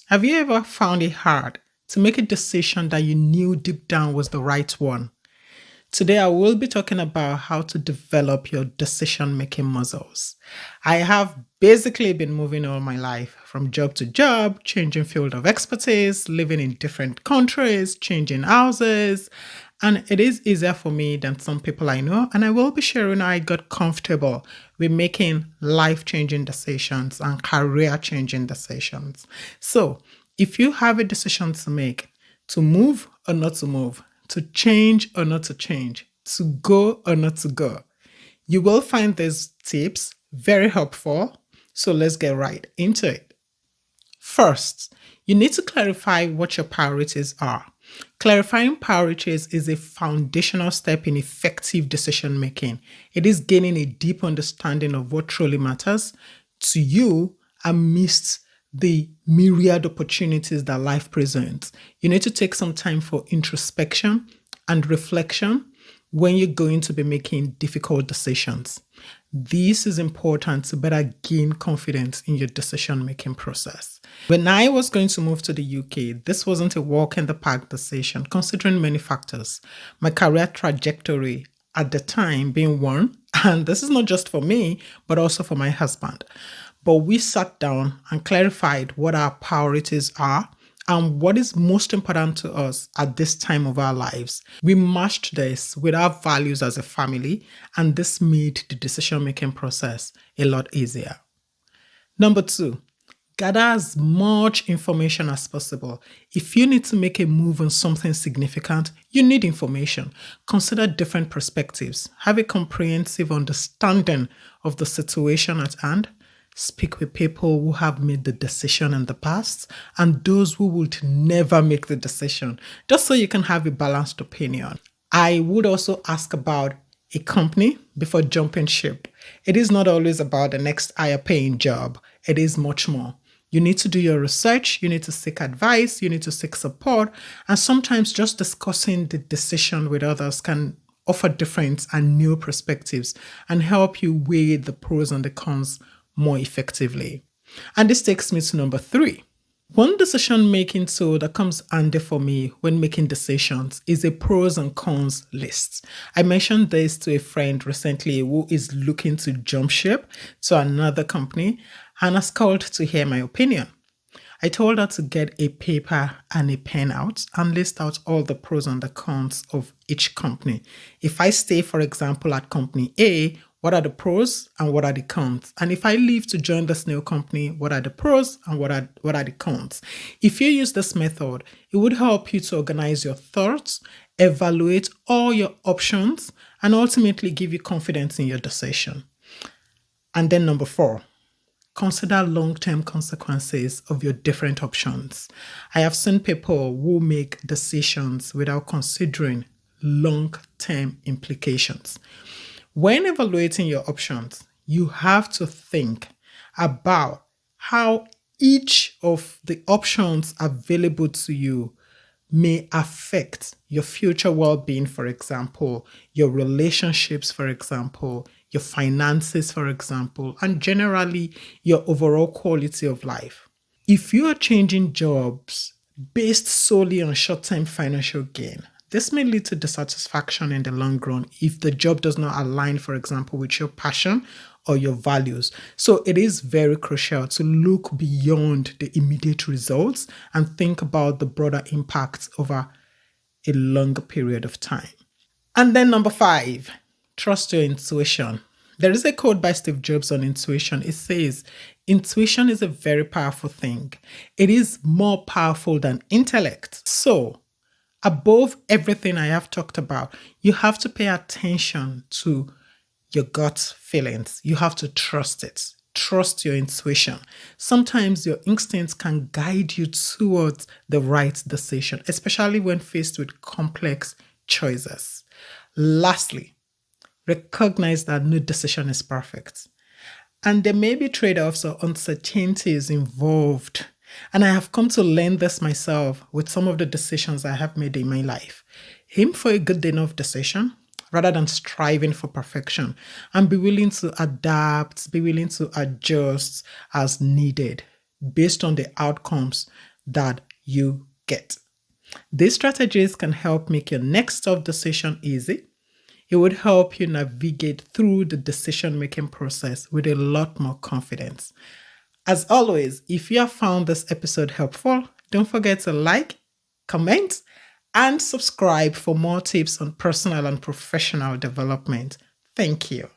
Have you ever found it hard to make a decision that you knew deep down was the right one? Today, I will be talking about how to develop your decision making muscles. I have basically been moving all my life from job to job, changing field of expertise, living in different countries, changing houses, and it is easier for me than some people I know. And I will be sharing how I got comfortable with making life changing decisions and career changing decisions. So, if you have a decision to make, to move or not to move, to change or not to change, to go or not to go, you will find these tips very helpful. So let's get right into it. First, you need to clarify what your priorities are. Clarifying priorities is a foundational step in effective decision making. It is gaining a deep understanding of what truly matters to you amidst the myriad opportunities that life presents. You need to take some time for introspection and reflection when you're going to be making difficult decisions. This is important to better gain confidence in your decision making process. When I was going to move to the UK, this wasn't a walk in the park decision, considering many factors. My career trajectory at the time being one, and this is not just for me, but also for my husband. But we sat down and clarified what our priorities are and what is most important to us at this time of our lives. We matched this with our values as a family, and this made the decision-making process a lot easier. Number two, gather as much information as possible. If you need to make a move on something significant, you need information. Consider different perspectives. Have a comprehensive understanding of the situation at hand. Speak with people who have made the decision in the past and those who would never make the decision, just so you can have a balanced opinion. I would also ask about a company before jumping ship. It is not always about the next higher paying job. It is much more. You need to do your research, you need to seek advice, you need to seek support, and sometimes just discussing the decision with others can offer different and new perspectives and help you weigh the pros and the cons more effectively. And this takes me to number three. One decision-making tool that comes handy for me when making decisions is a pros and cons list. I mentioned this to a friend recently who is looking to jump ship to another company and has called to hear my opinion. I told her to get a paper and a pen out and list out all the pros and the cons of each company. If I stay, for example, at company A, what are the pros and what are the cons? And if I leave to join this new company, what are the pros and what are the cons? If you use this method, it would help you to organize your thoughts, evaluate all your options, and ultimately give you confidence in your decision. And then number four, consider long-term consequences of your different options. I have seen people who make decisions without considering long-term implications. When evaluating your options, you have to think about how each of the options available to you may affect your future well-being, for example, your relationships, for example, your finances, for example, and generally your overall quality of life. If you are changing jobs based solely on short-term financial gain, this may lead to dissatisfaction in the long run if the job does not align, for example, with your passion or your values. So it is very crucial to look beyond the immediate results and think about the broader impact over a longer period of time. And then number five, trust your intuition. There is a quote by Steve Jobs on intuition. It says, intuition is a very powerful thing. It is more powerful than intellect. So, above everything I have talked about, you have to pay attention to your gut feelings. You have to trust it. Trust your intuition. Sometimes your instincts can guide you towards the right decision, especially when faced with complex choices. Lastly, recognize that no decision is perfect. And there may be trade-offs or uncertainties involved. And I have come to learn this myself with some of the decisions I have made in my life. Aim for a good enough decision rather than striving for perfection, and be willing to adapt, be willing to adjust as needed based on the outcomes that you get. These strategies can help make your next tough decision easy. It would help you navigate through the decision-making process with a lot more confidence. As always, if you have found this episode helpful, don't forget to like, comment, and subscribe for more tips on personal and professional development. Thank you.